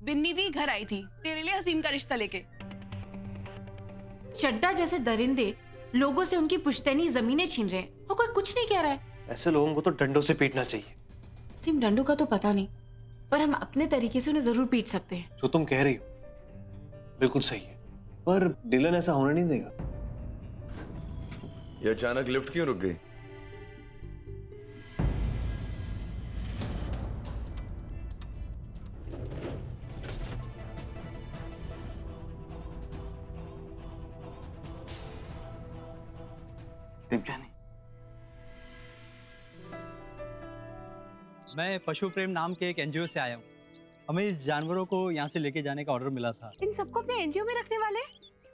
बिन्नी भी घर आई थी तेरे लिए असीम का रिश्ता लेके। चड्डा जैसे दरिंदे लोगों से उनकी पुश्तैनी जमीनें छीन रहे हैं और कोई कुछ नहीं कह रहा है। ऐसे लोगों को तो डंडों से पीटना चाहिए। असीम डंडों का तो पता नहीं, पर हम अपने तरीके से उन्हें जरूर पीट सकते हैं। जो तुम कह रही हो बिल्कुल सही है, पर डिलन ऐसा होने नहीं देगा। ये अचानक लिफ्ट क्यों रुक गई? देवजानी, मैं पशु प्रेम नाम के एक एनजीओ से आया हूँ। हमें इस जानवरों को यहाँ से लेके जाने का ऑर्डर मिला था। इन सबको अपने एनजीओ में रखने वाले?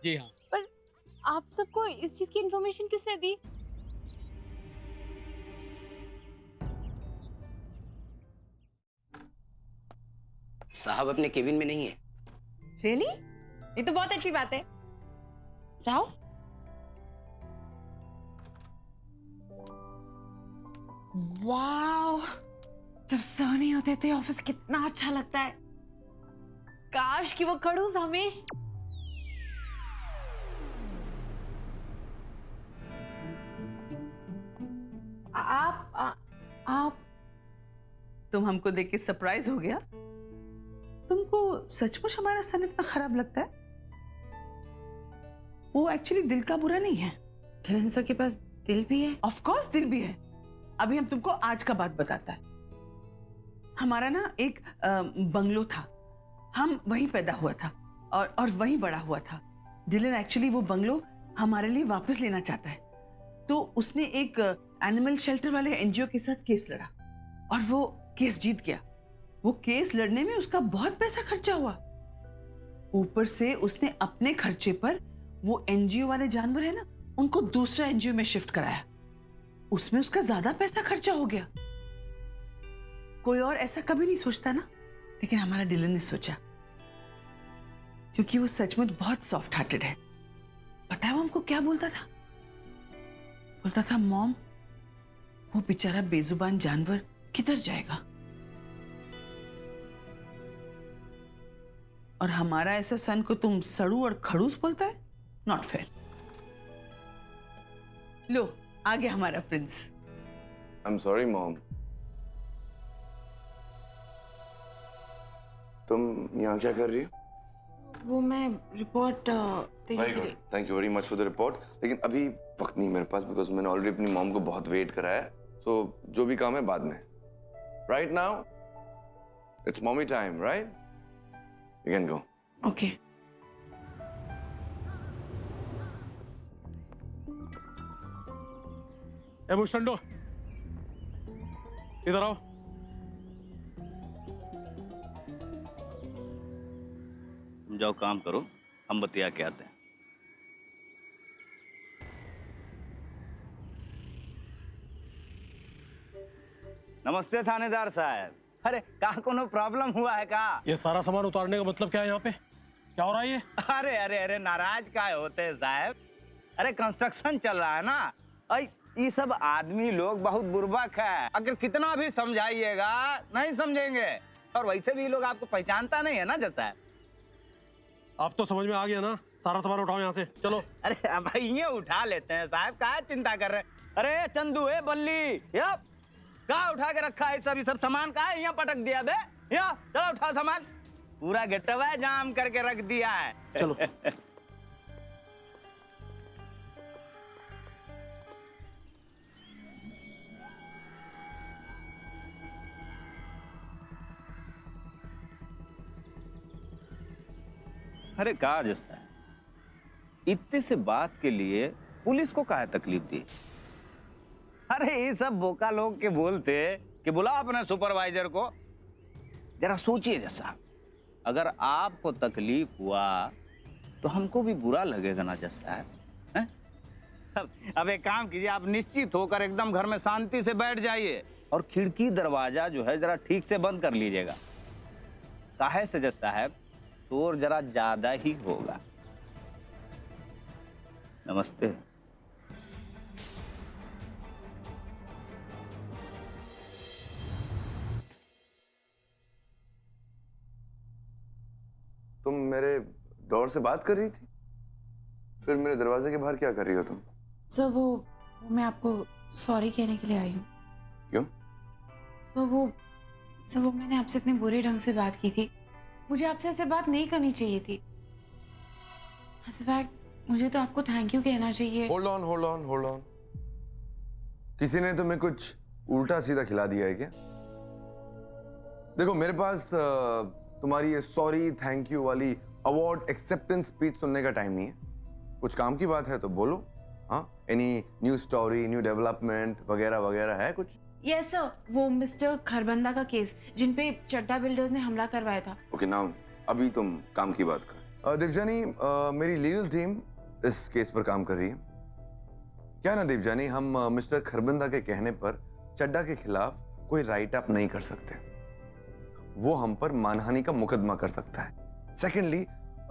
जी हाँ। पर आप सबको इस चीज की इंफॉर्मेशन किसने दी? साहब अपने केबिन में नहीं है। रियली? ये तो बहुत अच्छी बात है। जाओ। वाओ, जब सो नहीं होते थे ऑफिस कितना अच्छा लगता है। काश कि वो खड़ूस हमेश आप तुम हमको देख के सरप्राइज हो गया? तुमको सचमुच हमारा सन इतना खराब लगता है? वो एक्चुअली दिल का बुरा नहीं है। डिलन सर के पास दिल भी है? ऑफ कोर्स दिल भी है। अभी हम तुमको आज का बात बताता है। हमारा ना एक बंगलो था, हम वहीं पैदा हुआ था और वहीं बड़ा हुआ था। डिलन एक्चुअली वो बंगलो हमारे लिए वापस लेना चाहता है, तो उसने एक एनिमल शेल्टर वाले एनजीओ के साथ केस लड़ा और वो केस जीत गया। वो केस लड़ने में उसका बहुत पैसा खर्चा हुआ। ऊपर से उसने अपने खर्चे पर वो एनजीओ वाले जानवर है ना, उनको दूसरा एनजीओ में शिफ्ट कराया। उसमें उसका ज्यादा पैसा खर्चा हो गया। कोई और ऐसा कभी नहीं सोचता ना, लेकिन हमारा डिलन ने सोचा, क्योंकि वो सचमुच बहुत सॉफ्ट हार्टेड है। पता है वो हमको क्या बोलता था? बोलता था, मॉम वो बेचारा बेजुबान जानवर किधर जाएगा? और हमारा ऐसा सन को तुम सड़ू और खड़ूस बोलता है? Not fair. लो आ गया हमारा Prince. I am sorry mom. तुम यहाँ क्या कर रही हो? वो मैं report very good, thank you very much for the report. लेकिन अभी वक्त नहीं मेरे पास, बिकॉज मैंने ऑलरेडी अपनी मॉम को बहुत वेट कराया है। सो जो भी काम है बाद में। Right now it's mommy time, right? You can go. Okay. ए मुस्टंडो, इधर आओ। तुम जाओ काम करो, हम बतिया के आते हैं। नमस्ते थानेदार साहब। अरे का कोनो प्रॉब्लम हुआ है का? ये सारा सामान उतारने का मतलब क्या है? यहाँ पे क्या हो रहा है ये? अरे अरे अरे नाराज काहे होते हैं साहब? अरे कंस्ट्रक्शन चल रहा है ना। अरे ये सब आदमी लोग बहुत बुर्बक है, अगर कितना भी समझाइएगा नहीं समझेंगे। और वैसे भी लोग आपको पहचानता नहीं है ना जज साहब। आप तो समझ में आ गया ना? सारा सामान उठाओ यहाँ से, चलो। अरे अब ये उठा लेते हैं साहब, क्या चिंता कर रहे हैं? अरे चंदू है बल्ली, कहा उठा के रखा है सब? ये सब सामान कहा है यहाँ पटक दिया बे? यहाँ चलो उठा सामान, पूरा गेटवा जाम करके रख दिया है। चलो। अरे कहा जैसा इतने से बात के लिए पुलिस को काहे तकलीफ दी? अरे ये सब बोका लोग के बोलते कि बुला अपने सुपरवाइजर को। जरा सोचिए जैसा, अगर आपको तकलीफ हुआ तो हमको भी बुरा लगेगा ना जैसा है? अब एक काम कीजिए, आप निश्चित होकर एकदम घर में शांति से बैठ जाइए और खिड़की दरवाजा जो है जरा ठीक से बंद कर लीजिएगा। काहे से जज साहब, शोर जरा ज्यादा ही होगा। नमस्ते। तुम मेरे डोर से बात कर रही थी, फिर मेरे दरवाजे के बाहर क्या कर रही हो तुम? सर वो मैं आपको सॉरी कहने के लिए आई हूँ। क्यों? सर वो मैंने आपसे इतने बुरे ढंग से बात की थी। मुझे आपसे ऐसे बात नहीं करनी चाहिए थी। एज अ फैक्ट मुझे तो आपको थैंक यू कहना चाहिए। Hold on. किसी ने तुम्हें कुछ उल्टा सीधा खिला दिया है क्या? देखो मेरे पास तुम्हारी ये सॉरी थैंक यू वाली अवार्ड एक्सेप्टेंस स्पीच सुनने का टाइम नहीं है। कुछ काम की बात है तो बोलो। हाँ, any new story, new development वगैरह वगैरह है कुछ? यस सर, वो मिस्टर खरबंदा का केस जिन पे चड्डा बिल्डर्स ने हमला करवाया था। ओके नाउ अभी तुम काम की बात कर। देवजानी, मेरी लीगल टीम इस केस पर काम कर रही है। क्या ना देवजानी, हम मिस्टर खरबंदा के कहने पर चड्डा के खिलाफ कोई राइट अप नहीं कर सकते। वो हम पर मानहानि का मुकदमा कर सकता है। सेकेंडली,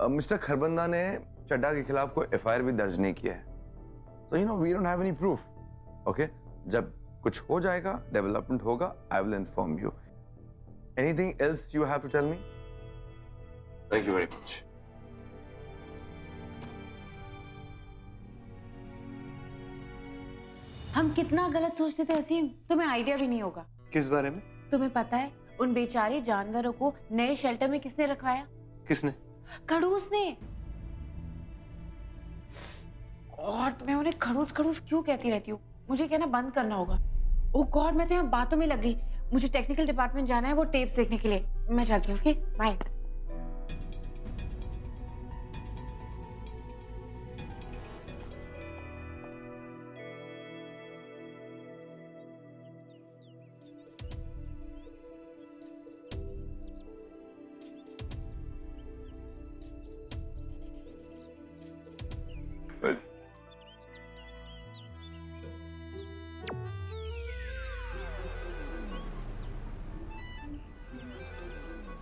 मिस्टर खरबंदा ने चड्डा के खिलाफ कोई एफआईआर भी दर्ज नहीं किया है। So you know we don't have any proof. Okay, जब कुछ हो जाएगा, डेवलपमेंट होगा, I will inform you. Anything else you have to tell me? Thank you very much. हम कितना गलत सोचते थे असीम, तुम्हें आइडिया भी नहीं होगा। किस बारे में? तुम्हें पता है उन बेचारे जानवरों को नए शेल्टर में किसने रखवाया? किसने? खड़ूस ने। गॉड, मैं उन्हें खड़ूस खड़ूस क्यों कहती रहती हूँ? मुझे कहना बंद करना होगा। ओह गॉड, मैं तो यहाँ बातों में लग गई। मुझे टेक्निकल डिपार्टमेंट जाना है वो टेप्स देखने के लिए। मैं चलती हूँ। Okay bye.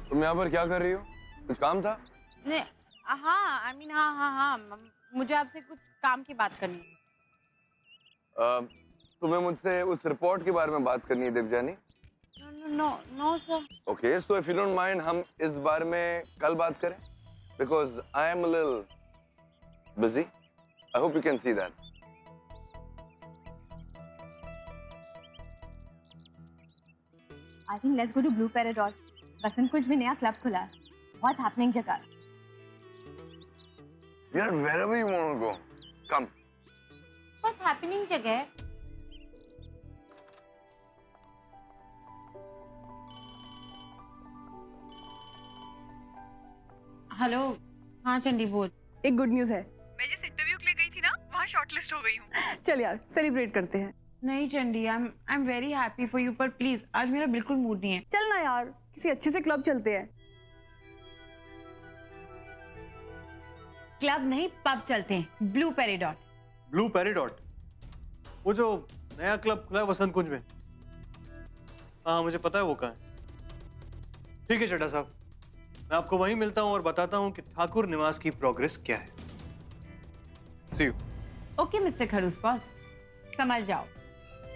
तुम यहाँ पर क्या कर रही हो? कुछ काम था? नहीं, हाँ आई मीन हाँ, मुझे आपसे कुछ काम की बात करनी है। तुम्हें मुझसे उस रिपोर्ट के बारे में बात करनी है Devjani? No sir. Okay, so if you don't mind हम इस बारे में कल बात करें, because I am a little busy. I hope you can see that. I think let's go to Blue Parrot. Basant कुछ भी नया क्लब खुला है, बहुत हैपनिंग जगह। यार wherever you want to go, come. बहुत हैपनिंग जगह है। हेलो, हाँ चंडी बोल। एक गुड न्यूज है। मैं जिस इंटरव्यू के लिए गई थी ना, वहाँ शॉर्टलिस्ट हो गई हूँ। चल यार सेलिब्रेट करते हैं। नहीं Chandi, I am very happy for you, पर प्लीज आज मेरा बिल्कुल मूड नहीं है। चल ना यार, किसी अच्छे से क्लब चलते हैं। क्लब नहीं, पब चलते हैं। Blue Peridot. Blue Peridot? वो जो नया क्लब खुला है वसंत कुंज में? हाँ मुझे पता है वो कहाँ है। ठीक है चड्डा साहब, मैं आपको वहीं मिलता हूँ और बताता हूँ कि ठाकुर निवास की प्रोग्रेस क्या है। सी यू। ओके मिस्टर खड़ूस बॉस, संभल जाओ,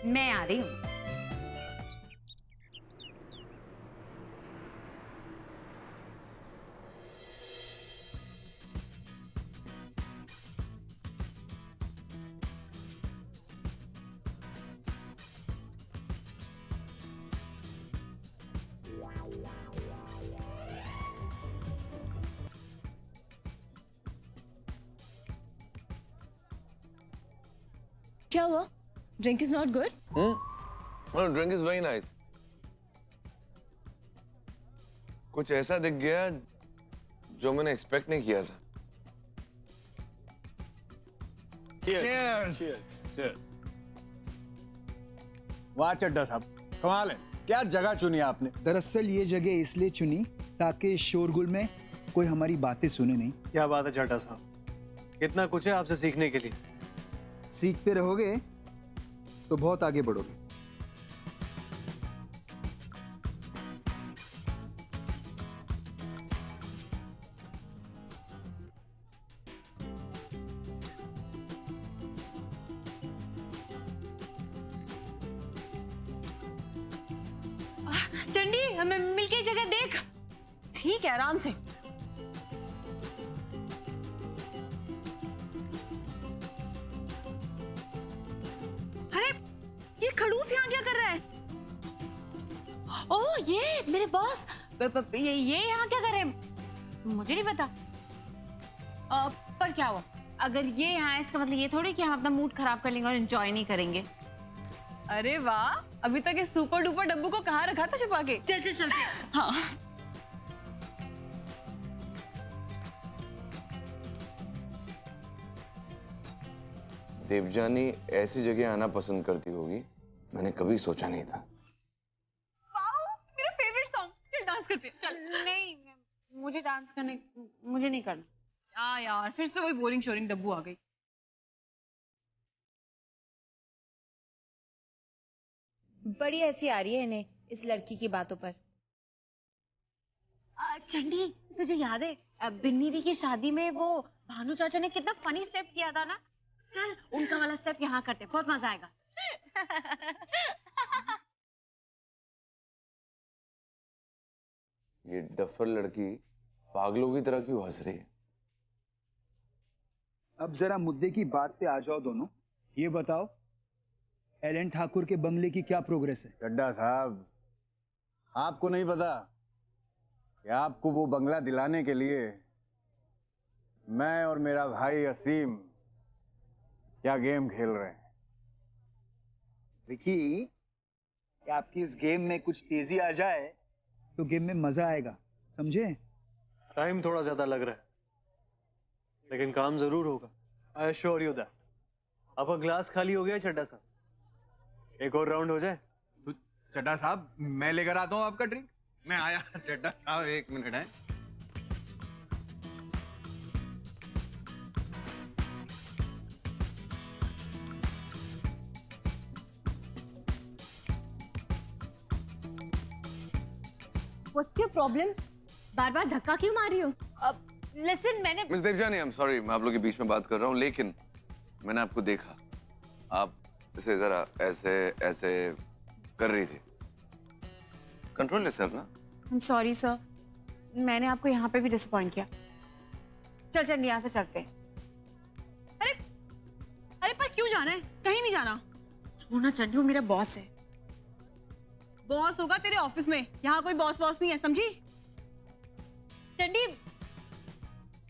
मैं आ रही हूँ। क्या हुआ? Drink is not good? No, drink is very nice. कुछ ऐसा दिख गया जो मैंने एक्सपेक्ट नहीं किया था। Cheers. वाह चड्डा साहब, कमाल है। क्या जगह चुनी आपने? दरअसल ये जगह इसलिए चुनी ताकि शोरगुल में कोई हमारी बातें सुने नहीं। क्या बात है चड्डा साहब, कितना कुछ है आपसे सीखने के लिए। सीखते रहोगे तो बहुत आगे बढ़ोगे। चंडी, हमें मिलके जगह देख। ठीक है, आराम से। खड़ूस यहाँ क्या कर रहा है? ओह ये मेरे बॉस, ये यहाँ क्या कर रहे हैं? मुझे नहीं पता। पर क्या हुआ? अगर ये यहाँ है इसका मतलब ये थोड़ी कि हम अपना मूड खराब कर लेंगे और एंजॉय नहीं करेंगे। अरे वाह, अभी तक इस सुपर डुपर डब्बू को कहाँ रखा था छुपा के? चल चल चलते। हाँ। देवजानी ऐसी जगह आना पसंद करती होगी, मैंने कभी सोचा नहीं था। वाओ, मेरा फेवरेट सॉन्ग। चल डांस करते हैं, चल। नहीं, मुझे डांस करने, मुझे नहीं करना। यार फिर से वही बोरिंग शोरिंग डब्बू आ गई। बड़ी ऐसी आ रही है इन्हें इस लड़की की बातों पर। चंडी, तुझे याद है बिन्नी दी की शादी में वो भानु चाचा ने कितना फनी स्टेप किया था ना? चल उनका वाला स्टेप यहाँ करते, बहुत मजा आएगा। ये डफर लड़की पागलों की तरह क्यों हंस रही है? अब जरा मुद्दे की बात पे आ जाओ दोनों। ये बताओ, एलन ठाकुर के बंगले की क्या प्रोग्रेस है? चड्डा साहब, आपको नहीं पता कि आपको वो बंगला दिलाने के लिए मैं और मेरा भाई असीम क्या गेम खेल रहे हैं। विकी, कि आपकी इस गेम में कुछ तेजी आ जाए तो गेम में मजा आएगा, समझे? टाइम थोड़ा ज्यादा लग रहा है, लेकिन काम जरूर होगा। I assure you that. आपका ग्लास खाली हो गया चड्डा साहब, एक और राउंड हो जाए। तो चड्डा साहब, मैं लेकर आता हूँ आपका ड्रिंक। मैं आया चड्डा साहब, एक मिनट है। What's your problem? बार बार धक्का क्यों मार रही हो? लिसन, मैंने miss Devjani, I am sorry, मैं आप लोग के बीच में बात कर रहा हूँ, लेकिन मैंने आपको देखा, आप इसे जरा ऐसे ऐसे कर रही थी। कंट्रोल योरसेल्फ ना। I'm sorry sir, मैंने आपको यहाँ पे भी डिसअपॉइंट किया। चल चल यहाँ से चलते हैं। अरे अरे पर क्यों जाना है? कहीं नहीं जाना। छोड़ना चंडी, वो मेरा बॉस है। बॉस होगा तेरे ऑफिस में, यहाँ कोई बॉस वॉस नहीं है, समझी? Chandi,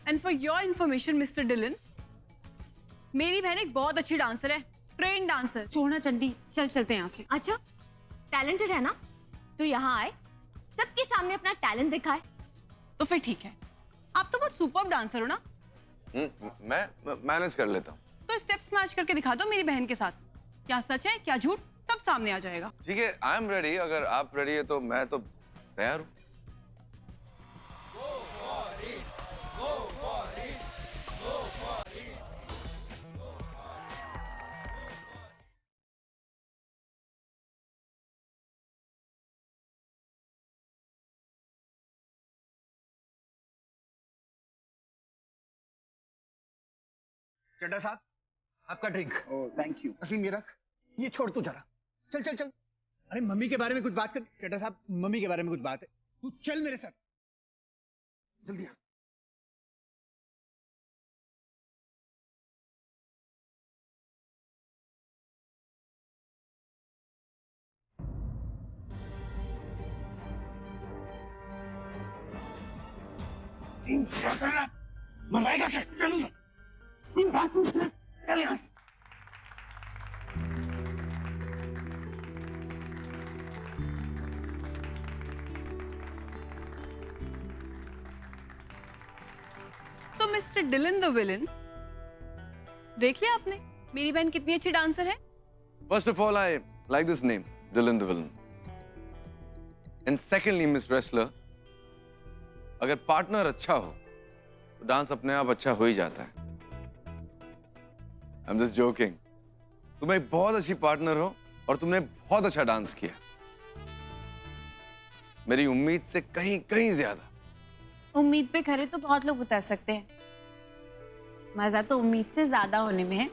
and for your information mister Dillon, मेरी बहन एक बहुत अच्छी डांसर है, ट्रेन डांसर। छोड़ना चंडी, चल चलते हैं यहाँ से। अच्छा, टैलेंटेड है ना? तो यहाँ आए, सबके सामने अपना टैलेंट दिखाए। तो फिर ठीक है, आप तो बहुत सुपर्ब डांसर हो ना? मैं मैनेज कर लेता हूँ। तो स्टेप्स मैच करके दिखा दो मेरी बहन के साथ। क्या सच है क्या झूठ, सब सामने आ जाएगा। ठीक है, आई एम रेडी। अगर आप रेडी है तो मैं तो तैयार हूँ। चड्डा साहब, आपका drink. Oh thank you. Aseem, ये रख। ये छोड़ तू जरा। चल चल चल। अरे मम्मी के बारे में कुछ बात कर। चड्डा साहब, मम्मी के बारे में कुछ बात है। तू चल मेरे साथ, जल्दी आ। मनाएगा क्या? चल यहाँ। तो मिस्टर डिलन द विलन, देख लिया आपने मेरी बहन कितनी अच्छी डांसर है? First of all, I like this name, Dylan the Villain. And secondly, Miss Wrestler, अगर पार्टनर अच्छा हो तो डांस अपने आप अच्छा हो ही जाता है। I'm just joking. तुम एक बहुत अच्छी पार्टनर हो और तुमने बहुत अच्छा डांस किया, मेरी उम्मीद से कहीं कहीं ज्यादा। उम्मीद पे खरे तो बहुत लोग उतर सकते हैं, मजा तो उम्मीद से ज्यादा होने में है।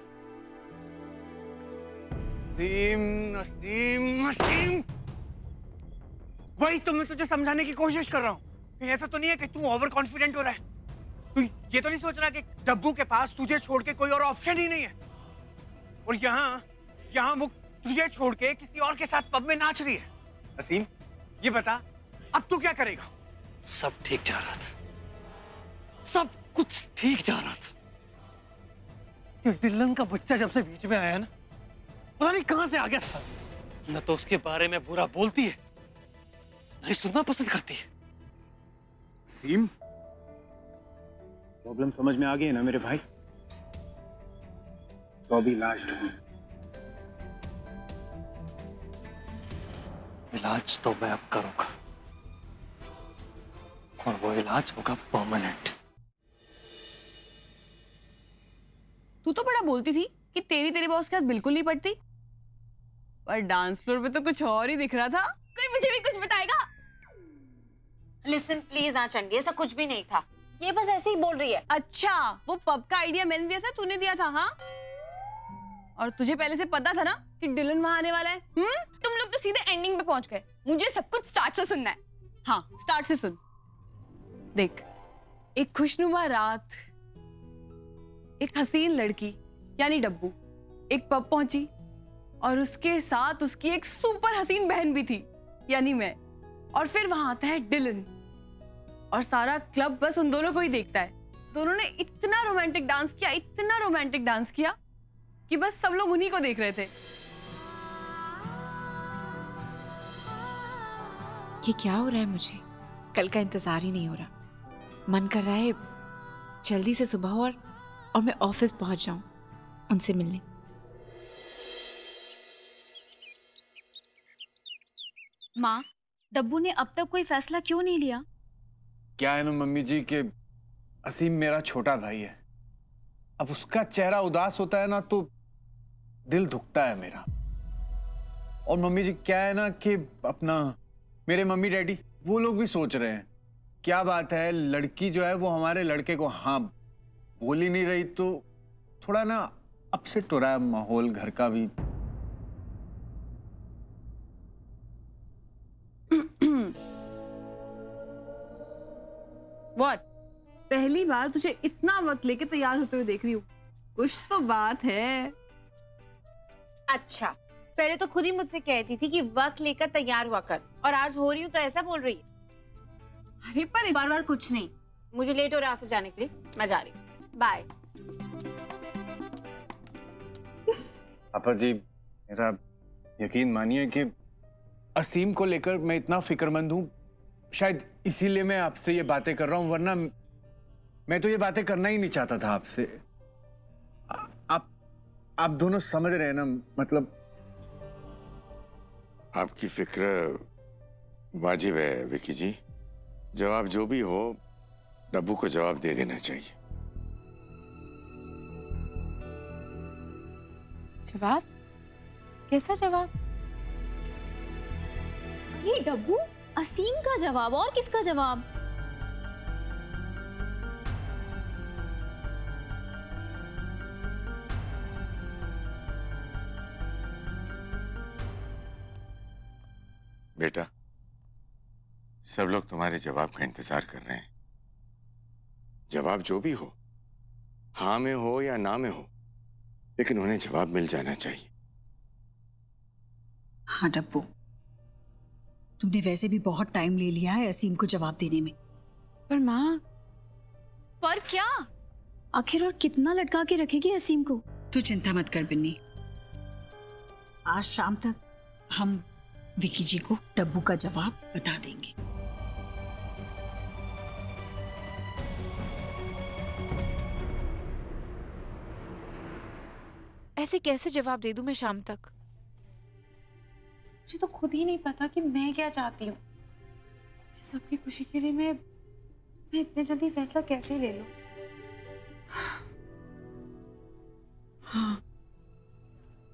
नसीम, वही तो मैं तुझे समझाने की कोशिश कर रहा हूँ। ऐसा तो नहीं है कि तू ओवर कॉन्फिडेंट हो रहा है। तू ये तो नहीं सोच रहा कि डब्बू के पास तुझे छोड़ के कोई और ऑप्शन ही नहीं है। और यहाँ वो तुझे छोड़ के किसी और के साथ पब में नाच रही है। असीम, ये बता अब तू क्या करेगा? सब ठीक जा रहा था, सब कुछ ठीक जा रहा था। ये डिलन का बच्चा जब से बीच में आया ना, पता नहीं कहां से आ गया सब। न तो उसके बारे में बुरा बोलती है, न ही सुनना पसंद करती है। असीम, प्रॉब्लम समझ में आ गई है ना मेरे भाई? तो अभी इलाज ढूंढ। इलाज तो मैं अब करूंगा, और वो इलाज होगा परमानेंट। तू तो बड़ा बोलती थी कि तेरी बॉस के साथ बिल्कुल नहीं पड़ती, पर डांस फ्लोर पे तो कुछ और ही दिख रहा था। कोई मुझे भी कुछ बताएगा? लिसन प्लीज आंचन, ऐसा कुछ भी नहीं था, ये बस ऐसे ही बोल रही है। अच्छा, वो पब का आइडिया मैंने दिया था, तूने दिया था? हाँ, और तुझे पहले से पता था ना कि डिलन वहां आने वाला है? तुम लोग तो सीधे एंडिंग पे पहुंच गए, मुझे सब कुछ स्टार्ट से सुनना है। हाँ, स्टार्ट से सुन। देख, एक खुशनुमा रात, एक हसीन लड़की यानी डब्बू एक पब पहुंची, और उसके साथ उसकी एक सुपर हसीन बहन भी थी यानी मैं। और फिर वहां आता है डिलन, और सारा क्लब बस उन दोनों को ही देखता है। दोनों ने इतना रोमांटिक डांस किया, इतना रोमांटिक डांस किया कि बस सब लोग उन्हीं को देख रहे थे। ये क्या हो रहा है? मुझे कल का इंतजार ही नहीं हो रहा। मन कर रहा है जल्दी से सुबह हो और मैं ऑफिस पहुंच जाऊं उनसे मिलने। माँ, डब्बू ने अब तक कोई फैसला क्यों नहीं लिया? क्या है ना मम्मी जी कि असीम मेरा छोटा भाई है। अब उसका चेहरा उदास होता है ना तो दिल दुखता है मेरा। और मम्मी जी क्या है ना कि अपना मेरे मम्मी डैडी वो लोग भी सोच रहे हैं क्या बात है, लड़की जो है वो हमारे लड़के को हाँ बोल ही नहीं रही, तो थोड़ा ना अपसेट हो रहा है माहौल घर का भी। What? पहली बार तुझे इतना वक्त लेके तैयार होते हुए देख रही हूँ, कुछ तो बात है। अच्छा, पहले तो खुद ही मुझसे कहती थी कि वक्त लेकर तैयार हुआ कर, और आज हो रही हूँ तो ऐसा बोल रही है। अरे पर बार बार कुछ नहीं, मुझे लेट हो रहा है ऑफिस जाने के लिए, मैं जा रही हूँ, बाय। पापा जी, मेरा यकीन मानिए कि असीम को लेकर मैं इतना फिक्रमंद हूँ, शायद इसीलिए मैं आपसे ये बातें कर रहा हूँ, वरना मैं तो ये बातें करना ही नहीं चाहता था आपसे। आप दोनों समझ रहे हैं ना, मतलब आपकी फिक्र वाजिब है विकी जी। जवाब जो भी हो, डब्बू को जवाब दे देना चाहिए। जवाब? कैसा जवाब? ये डब्बू, असीम का जवाब, और किसका जवाब? बेटा, सब लोग तुम्हारे जवाब का इंतजार कर रहे हैं। जवाब जो भी हो, हाँ में हो या ना में हो, लेकिन उन्हें जवाब मिल जाना चाहिए। हाँ डब्बू, तुमने वैसे भी बहुत टाइम ले लिया है असीम को जवाब देने में। पर माँ, पर क्या? आखिर और कितना लटका के रखेगी असीम को? तू चिंता मत कर बिन्नी, आज शाम तक हम विकी जी को डब्बू का जवाब बता देंगे। ऐसे कैसे जवाब दे दूं मैं शाम तक? मुझे तो खुद ही नहीं पता कि मैं क्या चाहती हूँ। सबकी खुशी के लिए मैं इतने जल्दी फैसला कैसे ले लूं? हाँ,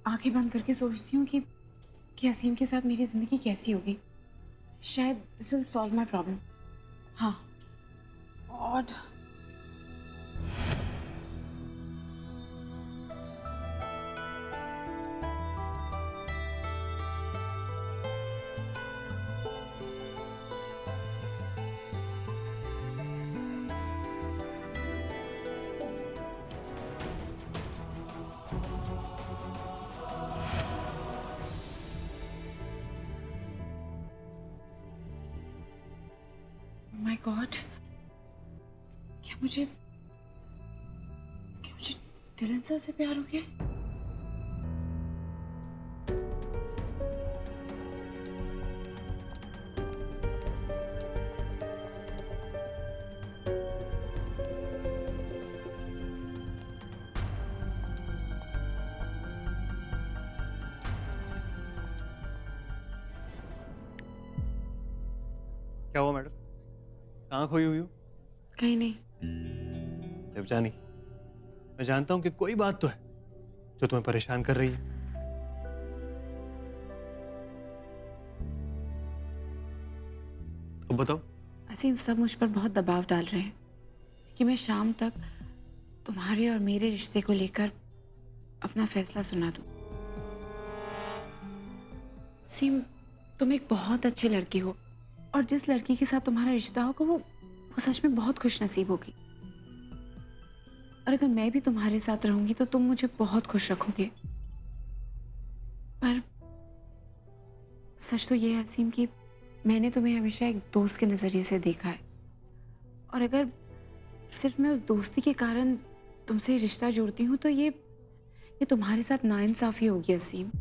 आंखें बंद करके सोचती हूँ कि असीम के साथ मेरी जिंदगी कैसी होगी। शायद this will solve my problem. हाँ, और गॉड, क्या मुझे डिलन सर से प्यार हो गया? क्या हुआ मैडम? कहाँ खोई हुई हो? कहीं नहीं। देवजानी, मैं जानता हूं कि कोई बात तो है जो तुम्हें परेशान कर रही है। अब बताओ। असीम, सब मुझ पर बहुत दबाव डाल रहे हैं कि मैं शाम तक तुम्हारे और मेरे रिश्ते को लेकर अपना फैसला सुना दूं। असीम, तुम एक बहुत अच्छे लड़की हो और जिस लड़की के साथ तुम्हारा रिश्ता होगा वो सच में बहुत खुशनसीब होगी। और अगर मैं भी तुम्हारे साथ रहूंगी तो तुम मुझे बहुत खुश रखोगे। पर सच तो ये है असीम कि मैंने तुम्हें हमेशा एक दोस्त के नज़रिए से देखा है, और अगर सिर्फ मैं उस दोस्ती के कारण तुमसे रिश्ता जोड़ती हूँ तो ये तुम्हारे साथ नाइंसाफी होगी। असीम,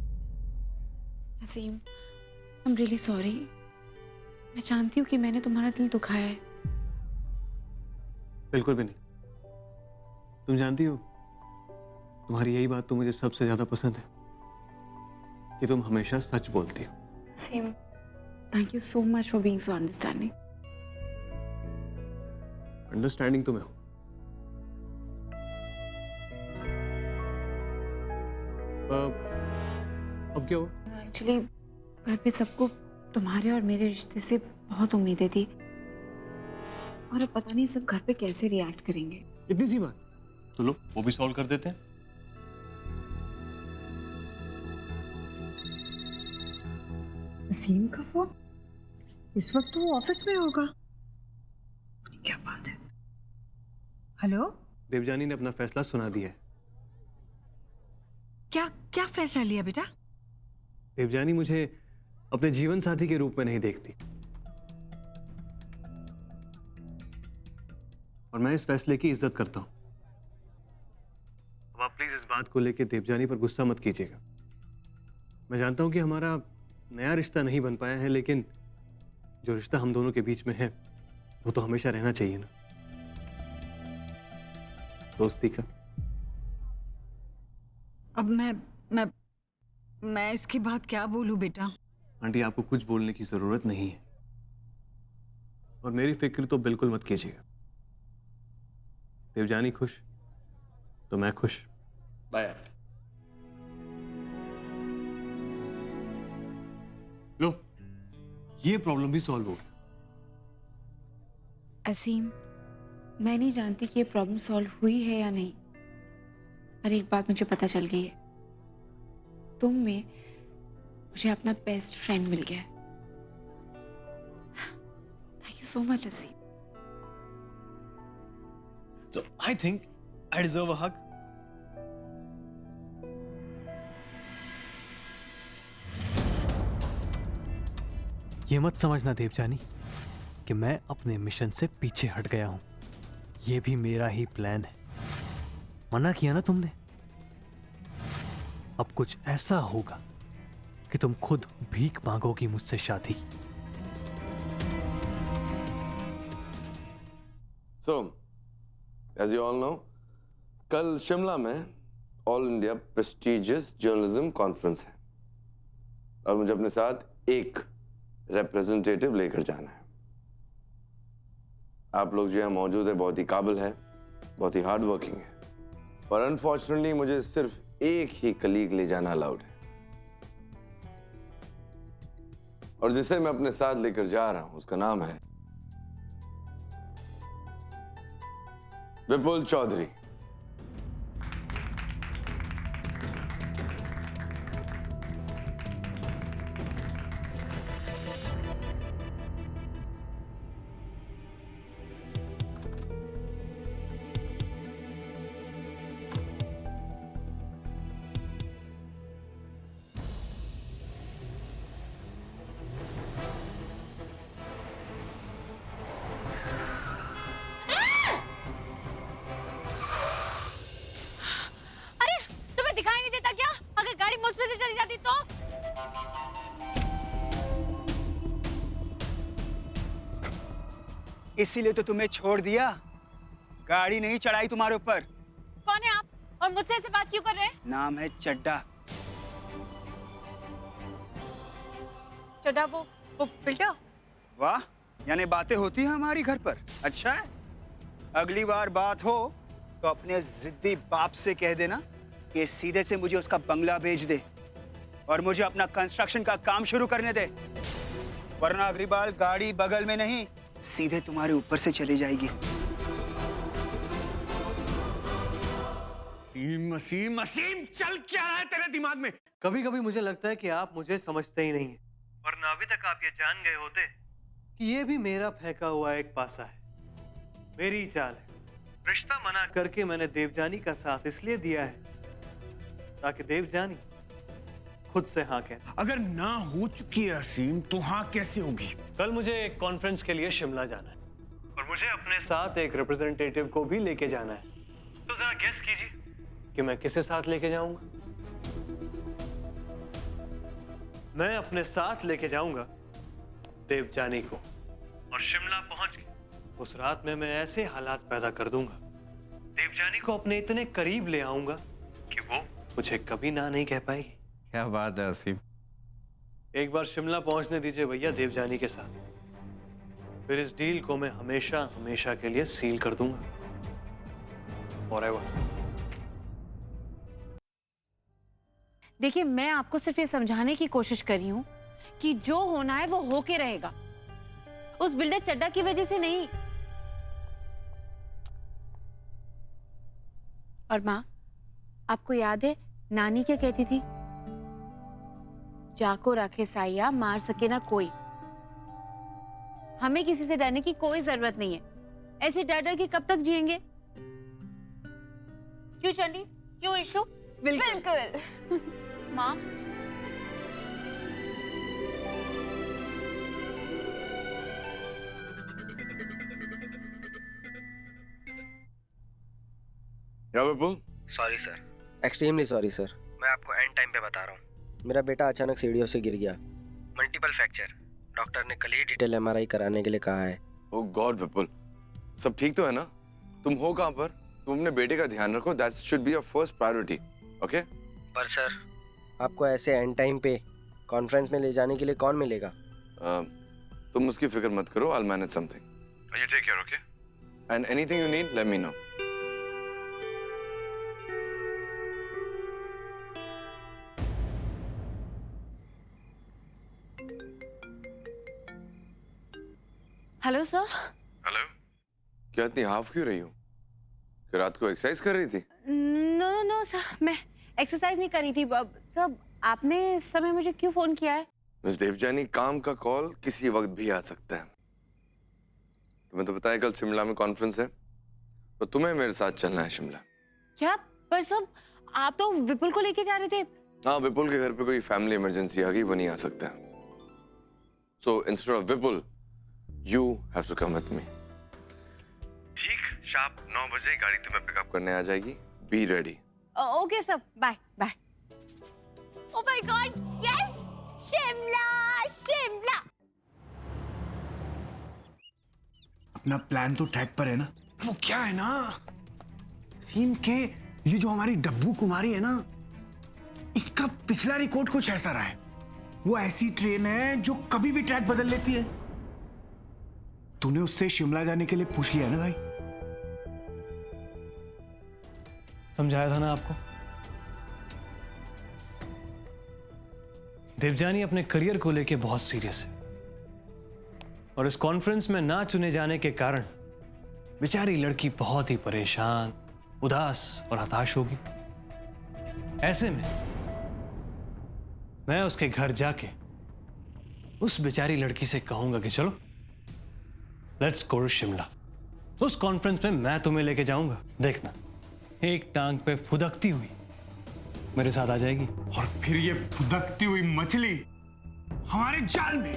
असीम, आई एम रियली सॉरी। मैं जानती हूँ कि मैंने तुम्हारा दिल दुखाया है। बिल्कुल भी नहीं। तुम जानती हो, तुम्हारी यही बात तो मुझे सबसे ज्यादा पसंद है कि तुम हमेशा सच बोलती हो। Aseem, thank you so much for being so understanding. Understanding तो मैं हूं। अब क्या हुआ? एक्चुअली घर पे सबको तुम्हारे और मेरे रिश्ते से बहुत उम्मीदें थी, और अब पता नहीं सब घर पे कैसे रिएक्ट करेंगे। इतनी सी बात तो लो, वो भी सॉल्व कर देते हैं। वसीम का फोन? इस वक्त तो वो ऑफिस में होगा। क्या बात है? हेलो, देवजानी ने अपना फैसला सुना दिया है। क्या क्या फैसला लिया बेटा? देवजानी मुझे अपने जीवन साथी के रूप में नहीं देखती, और मैं इस फैसले की इज्जत करता हूं। अब आप प्लीज इस बात को लेकर देवजानी पर गुस्सा मत कीजिएगा। मैं जानता हूं कि हमारा नया रिश्ता नहीं बन पाया है, लेकिन जो रिश्ता हम दोनों के बीच में है वो तो हमेशा रहना चाहिए ना, दोस्ती का। अब मैं इसके बाद क्या बोलूं बेटा? आंटी, आपको कुछ बोलने की जरूरत नहीं है, और मेरी फिक्र तो बिल्कुल मत कीजिएगा। देवजानी खुश तो मैं खुश। बाय। लो, ये प्रॉब्लम भी सॉल्व हो गई। असीम, मैं नहीं जानती कि ये प्रॉब्लम सॉल्व हुई है या नहीं, पर एक बात मुझे पता चल गई है, तुम में मुझे अपना बेस्ट फ्रेंड मिल गया है। Thank you so much Aseem. So I think I deserve a hug. ये मत समझना देवजानी कि मैं अपने मिशन से पीछे हट गया हूं। ये भी मेरा ही प्लान है। मना किया ना तुमने? अब कुछ ऐसा होगा कि तुम खुद भीख मांगोगी मुझसे शादी। So, as you all know, कल शिमला में all India prestigious journalism conference है, और मुझे अपने साथ एक रिप्रेजेंटेटिव लेकर जाना है। आप लोग जो यहाँ मौजूद है बहुत ही काबिल है, बहुत ही हार्ड वर्किंग है, और अनफॉर्चुनेटली मुझे सिर्फ एक ही कलीग ले जाना अलाउड है, और जिसे मैं अपने साथ लेकर जा रहा हूं उसका नाम है विपुल चौधरी। इसीलिए तो तुम्हें छोड़ दिया, गाड़ी नहीं चढ़ाई तुम्हारे ऊपर। कौन है आप और मुझसे ऐसे बात क्यों कर रहे हैं? नाम है चड्डा। चड्डा वो बिल्डर? वाह, यानी बातें होती हैं हमारी घर पर। अच्छा है, अगली बार बात हो तो अपने जिद्दी बाप से कह देना कि सीधे से मुझे उसका बंगला भेज दे और मुझे अपना कंस्ट्रक्शन का काम शुरू करने दे, वरना अगली बार गाड़ी बगल में नहीं, सीधे तुम्हारे ऊपर से चली जाएगी। असीम, चल क्या रहा है तेरे दिमाग में? कभी कभी मुझे लगता है कि आप मुझे समझते ही नहीं है, वरना अभी तक आप ये जान गए होते कि ये भी मेरा फेंका हुआ एक पासा है, मेरी ही चाल है। रिश्ता मना करके मैंने देवजानी का साथ इसलिए दिया है ताकि देवजानी खुद से हाँ कहे। अगर ना हो चुकी है असीम तो हाँ कैसे होगी? कल मुझे एक कॉन्फ्रेंस के लिए शिमला जाना है और मुझे अपने साथ एक रिप्रेजेंटेटिव को भी लेके जाना है। तो जरा गेस कीजिए कि मैं किसे साथ लेके जाऊंगा। मैं अपने साथ लेके जाऊंगा देवजानी को, और शिमला पहुंच के उस रात में मैं ऐसे हालात पैदा कर दूंगा, देवजानी को अपने इतने करीब ले आऊंगा कि वो मुझे कभी ना नहीं कह पाएगी। क्या बात है असीम। एक बार शिमला पहुंचने दीजिए भैया देवजानी के साथ, फिर इस डील को मैं हमेशा हमेशा के लिए सील कर दूंगा, फॉरएवर। देखिए, मैं आपको सिर्फ ये समझाने की कोशिश कर रही हूँ कि जो होना है वो होके रहेगा, उस बिल्डर चड्डा की वजह से नहीं। और माँ, आपको याद है नानी क्या कहती थी? जाको रखे साइया, मार सके ना कोई। हमें किसी से डरने की कोई जरूरत नहीं है। ऐसे डर डर के कब तक जिएंगे? क्यों चंडी, क्यों इशू? बिल्कुल। माँ, क्या Vipul? Sorry sir, extremely sorry sir. मैं आपको एंड टाइम पे बता रहा हूँ। मेरा बेटा अचानक सीढ़ियों से गिर गया, मल्टीपल फ्रैक्चर। डॉक्टर ने कल ही डिटेल एमआरआई कराने के लिए कहा है। ओह गॉड विपुल, सब ठीक तो है ना? तुम हो कहाँ पर? तुम अपने बेटे का ध्यान रखो, that should be your first priority, okay? पर सर, आपको ऐसे एंड टाइम पे कॉन्फ्रेंस में ले जाने के लिए कौन मिलेगा? तुम उसकी फिक्र मत करो, I'll manage something. You take care, okay? And anything you need, let me know. Hello sir. Hello. क्या इतनी हाफ क्यों रही हो? क्या रात को एक्सरसाइज कर रही थी? नो नो नो सर, मैं एक्सरसाइज नहीं कर रही थी। सर, आपने इस समय मुझे क्यों फोन किया है? मिस देवजानी, काम का कॉल किसी वक्त भी आ सकता है। तुम्हें तो पता है कल शिमला में कॉन्फ्रेंस है, तो तुम्हें मेरे साथ चलना है शिमला। क्या? पर सर, आप तो विपुल को लेके जा रहे थे। हाँ, विपुल के घर पे कोई फैमिली इमरजेंसी आ गई, वो नहीं आ सकता। So instead of Vipul, you have to come with me. ठीक, शार्प 9 बजे गाड़ी तुम्हें पिकअप करने आ जाएगी। Be ready. Okay sir, bye bye. Oh my God, yes! Shimla, Shimla. अपना प्लान तो ट्रैक पर है ना? वो क्या है ना, सीम के ये जो हमारी डब्बू कुमारी है ना, इसका पिछला रिकॉर्ड कुछ ऐसा रहा है। वो ऐसी ट्रेन है जो कभी भी ट्रैक बदल लेती है। तूने उससे शिमला जाने के लिए पूछ लिया ना भाई? समझाया था ना आपको। देवजानी अपने करियर को लेके बहुत सीरियस है, और इस कॉन्फ्रेंस में ना चुने जाने के कारण बेचारी लड़की बहुत ही परेशान, उदास और हताश होगी। ऐसे में मैं उसके घर जाके उस बेचारी लड़की से कहूंगा कि चलो लेट्स गो टू शिमला। उस कॉन्फ्रेंस में मैं तुम्हें लेके जाऊंगा, देखना एक टांग पे फुदकती हुई मेरे साथ आ जाएगी। और फिर ये फुदकती हुई मछली हमारे जाल में।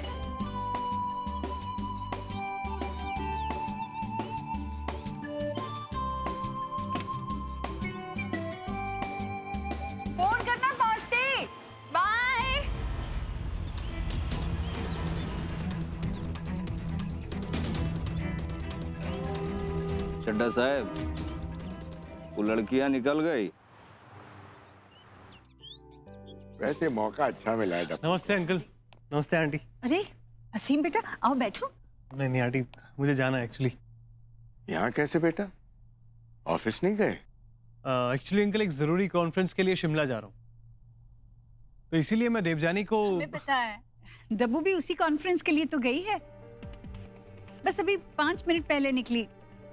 फोन करना पहुंचती। बाय। चड्ढा साहब, वो लड़कियां निकल गई। वैसे मौका अच्छा मिला है। नमस्ते अंकल। नमस्ते आंटी। अरे असीम बेटा आओ बैठो। नहीं नहीं आंटी, मुझे जाना है एक्चुअली। यहाँ कैसे बेटा? ऑफिस नहीं गए? एक्चुअली अंकल एक जरूरी कॉन्फ्रेंस के लिए शिमला जा रहा हूँ, तो इसीलिए मैं देवजानी को। हमें पता है, डब्बू भी उसी कॉन्फ्रेंस के लिए तो गई है। बस अभी 5 मिनट पहले निकली,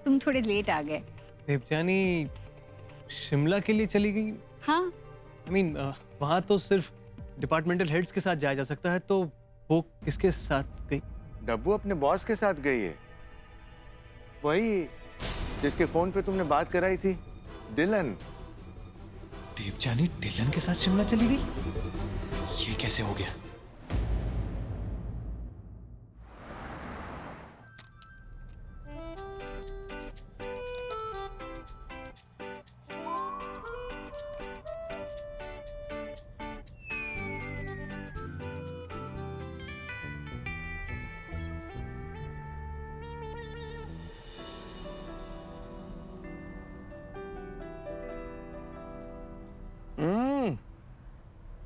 तुम थोड़े लेट आ गए। देवजानी शिमला के लिए चली गई? हाँ। I mean, वहाँ तो सिर्फ डिपार्टमेंटल हेड्स के साथ जाया जा सकता है, तो वो किसके साथ गई? डब्बू अपने बॉस के साथ गई है, वही जिसके फोन पे तुमने बात कराई थी, डिलन। देवजानी डिलन के साथ शिमला चली गई? ये कैसे हो गया?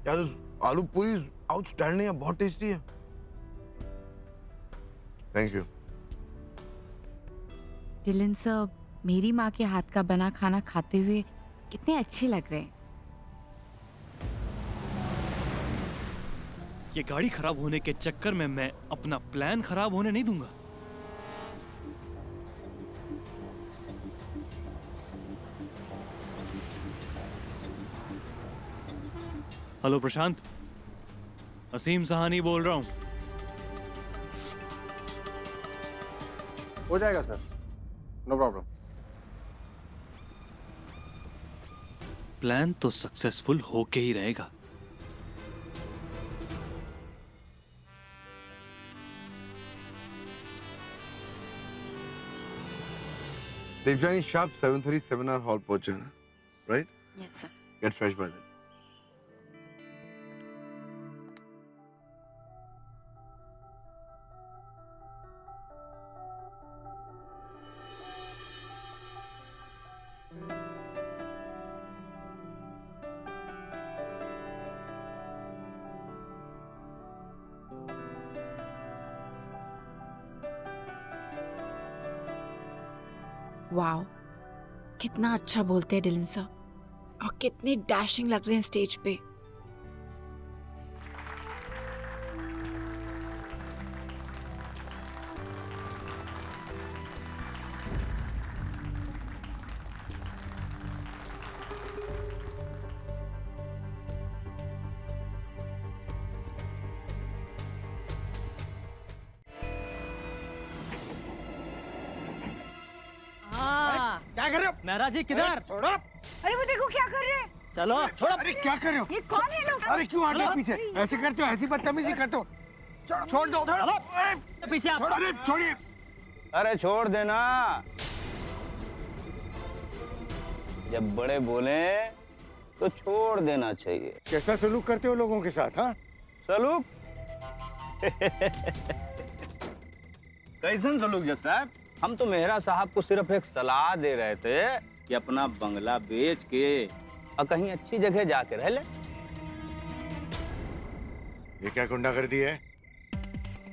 यार आलू पूरी आउटस्टैंडिंग है, बहुत टेस्टी है। Thank you. डिलन सर, मेरी माँ के हाथ का बना खाना खाते हुए कितने अच्छे लग रहे हैं। ये गाड़ी खराब होने के चक्कर में मैं अपना प्लान खराब होने नहीं दूंगा। हेलो प्रशांत, असीम सहानी बोल रहा हूं। हो जाएगा सर, नो प्रॉब्लम। प्लान तो सक्सेसफुल होके ही रहेगा। देवजानी शार्प 7:30 सेमिनार हॉल पहुंचे ना, right? Yes sir. Get fresh bye then. Wow, कितना अच्छा बोलते हैं डिलन सर, और कितने डैशिंग लग रहे हैं स्टेज पे। क्या कर रहे हो? मेहरा जी किधर? छोड़ो। अरे वो देखो क्या कर रहे हैं। चलो छोड़ो। अरे क्या कर रहे हो? ये कौन है लोग? अरे क्यों आगे पीछे ऐसे करते हो? ऐसी बदतमीजी करते हो? छोड़ दो। पीछे आप। अरे छोड़िए। अरे छोड़ देना, जब बड़े बोले तो छोड़ देना चाहिए। कैसा सलूक करते हो लोगों के साथ? हाँ, सलूक? कैसन सलूक जज साहब? हम तो मेहरा साहब को सिर्फ एक सलाह दे रहे थे कि अपना बंगला बेच के और कहीं अच्छी जगह जाके रह ले। ये क्या गुंडागर्दी है?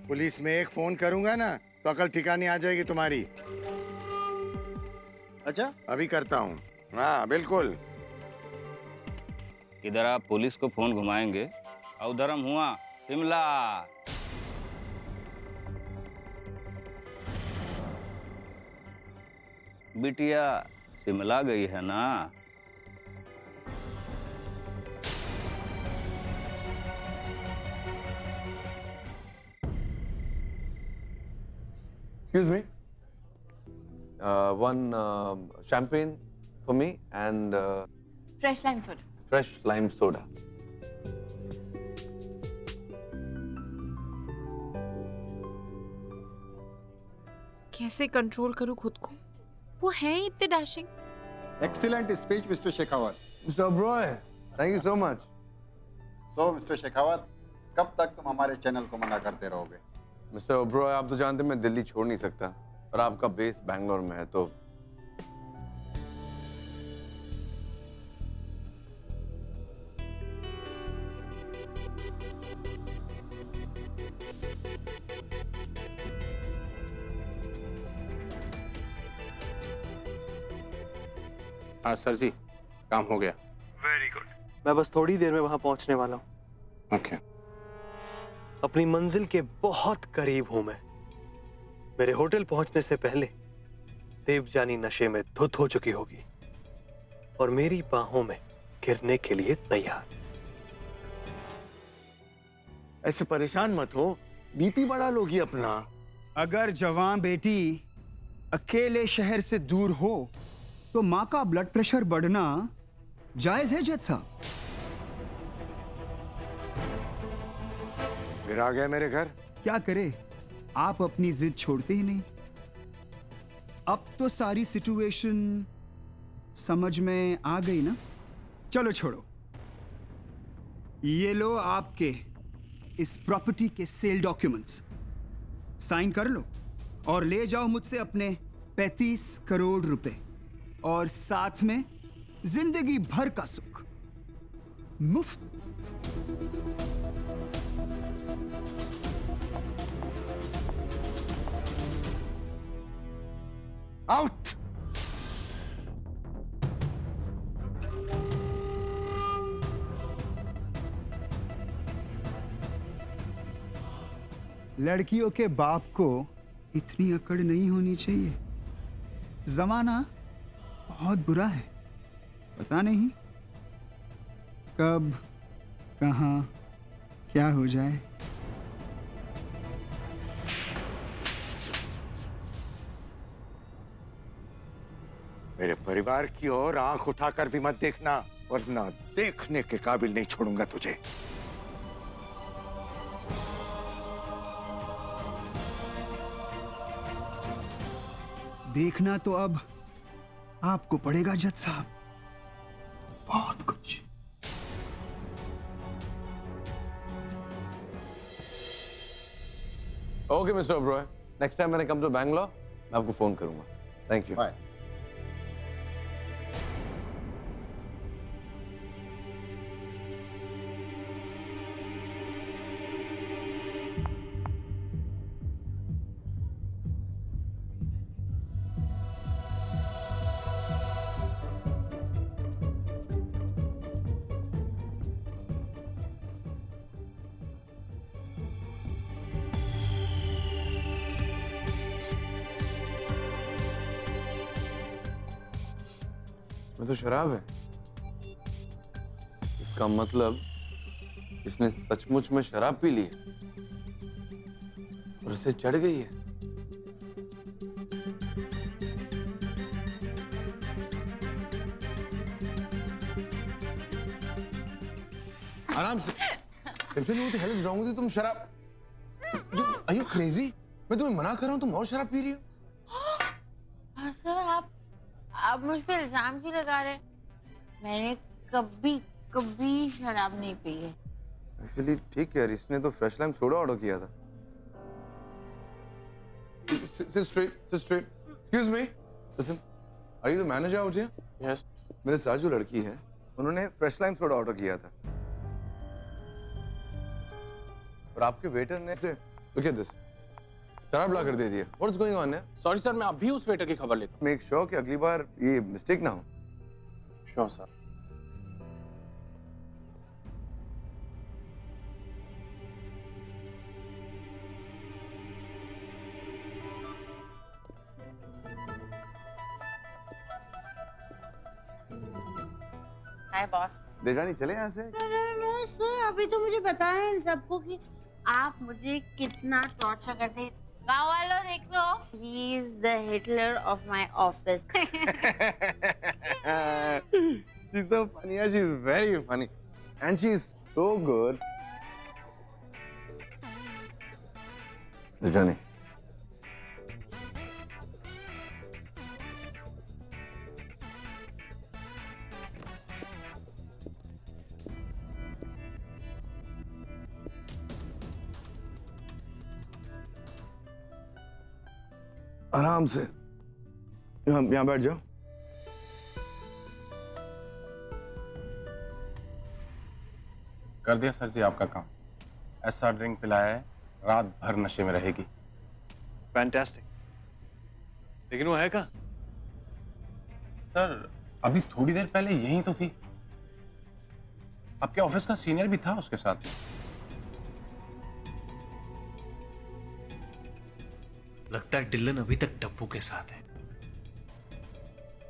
पुलिस में एक फोन करूंगा ना तो अकल ठिकाने आ जाएगी तुम्हारी। अच्छा, अभी करता हूँ। हाँ बिल्कुल। इधर आप पुलिस को फोन घुमाएंगे और उधर हम हुआ शिमला। बिटिया शिमला गई है ना? Excuse me. One champagne for me and fresh lime soda. fresh lime soda. कैसे कंट्रोल करूं खुद को? वो है ही इतने dashing. Excellent speech, Mr. Shekhawat. Mr. Oberoi, thank you so much. So, Mr. Shekhawat, कब तक तुम हमारे चैनल को मना करते रहोगे? मिस्टर ओब्रॉय, आप तो जानते हैं मैं दिल्ली छोड़ नहीं सकता और आपका बेस बैंगलोर में है, तो हाँ सर जी, काम हो गया। Very good. मैं बस थोड़ी देर में वहां पहुंचने वाला हूँ। ओके। अपनी मंजिल के बहुत करीब हूं मैं। मेरे होटल पहुंचने से पहले देवजानी नशे में धुत हो चुकी होगी और मेरी बाहों में गिरने के लिए तैयार। ऐसे परेशान मत हो, बीपी बढ़ा लोगी अपना। अगर जवान बेटी अकेले शहर से दूर हो तो माँ का ब्लड प्रेशर बढ़ना जायज है जज साहब। फिर आ गया मेरे घर। क्या करे, आप अपनी जिद छोड़ते ही नहीं। अब तो सारी सिचुएशन समझ में आ गई ना। चलो छोड़ो, ये लो आपके इस प्रॉपर्टी के सेल डॉक्यूमेंट्स, साइन कर लो और ले जाओ मुझसे अपने 35 करोड़ रुपए और साथ में जिंदगी भर का सुख मुफ्त। आउट। लड़कियों के बाप को इतनी अकड़ नहीं होनी चाहिए। जमाना बहुत बुरा है, पता नहीं कब कहाँ क्या हो जाए। मेरे परिवार की ओर आंख उठाकर भी मत देखना, वरना देखने के काबिल नहीं छोड़ूंगा तुझे। देखना तो अब आपको पड़ेगा जज साहब, बहुत कुछ। Okay mister Oberoi, next time मैंने कम टू बैंगलोर मैं आपको फोन करूंगा। Thank you. बाय। मैं तो शराब है। इसका मतलब इसने सचमुच में शराब पी ली है और इसे चढ़ गई है। आराम से। What the hell is wrong with you? तुम शराब, Are you crazy? मैं तुम्हें मना कर रहा हूँ, तुम और शराब पी रही हो। सर आप मुझ पे इल्जाम क्यों लगा रहे हैं? मैंने कभी कभी शराब नहीं पी है। एक्चुअली ठीक है यार, इसने तो फ्रेश लाइम सोडा ऑर्डर किया था। Sit straight, sit straight. Excuse me. Listen, are you the manager out here? Yes. मेरे साथ जो लड़की है, उन्होंने फ्रेश लाइम सोडा ऑर्डर किया था और आपके वेटर ने से look at this, शराब ला कर दे दिया। What's going on है? सॉरी सर, मैं अभी उस वेटर की खबर लेता Make sure कि अगली बार ये मिस्टेक ना हो। हूँ। Sure sir. Hi boss. Devjani चले यहाँ से। नो सर, अभी तो मुझे पता है इन सबको कि आप मुझे कितना टॉर्चर करते हैं। गाँव वालों देख लो, he is the Hitler of my office. She's so funny. Yeah, she's very funny, and she's so good. Devjani, आराम से यहाँ बैठ जाओ। कर दिया सर जी आपका काम। ऐसा ड्रिंक पिलाया है, रात भर नशे में रहेगी। फैंटास्टिक। लेकिन वो है कहाँ? सर अभी थोड़ी देर पहले यही तो थी। आपके ऑफिस का सीनियर भी था उसके साथ। लगता है डिलन अभी तक डब्बू के साथ है।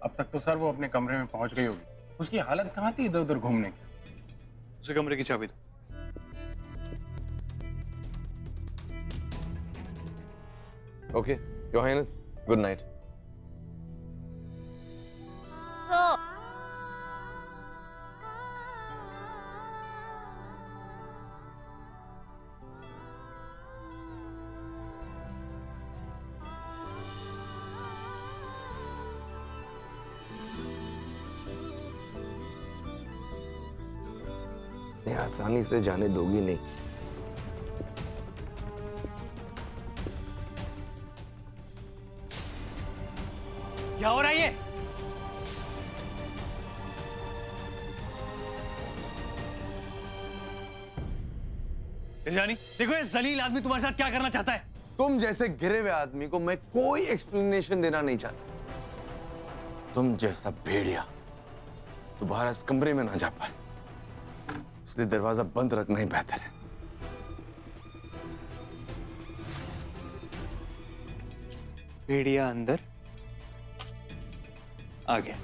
अब तक तो सर वो अपने कमरे में पहुंच गई होगी। उसकी हालत कहाँ थी इधर उधर घूमने की। उसे कमरे की चाबी दो। Okay, Your Highness, good night. So, नहीं, आसानी से जाने दोगी नहीं। क्या हो रहा है ये? देखो ये जलील आदमी तुम्हारे साथ क्या करना चाहता है। तुम जैसे गिरे हुए आदमी को मैं कोई एक्सप्लेनेशन देना नहीं चाहता। तुम जैसा भेड़िया दोबारा इस कमरे में ना जा पाए, इसलिए दरवाजा बंद रखना ही बेहतर है। भेड़िया अंदर आ गया।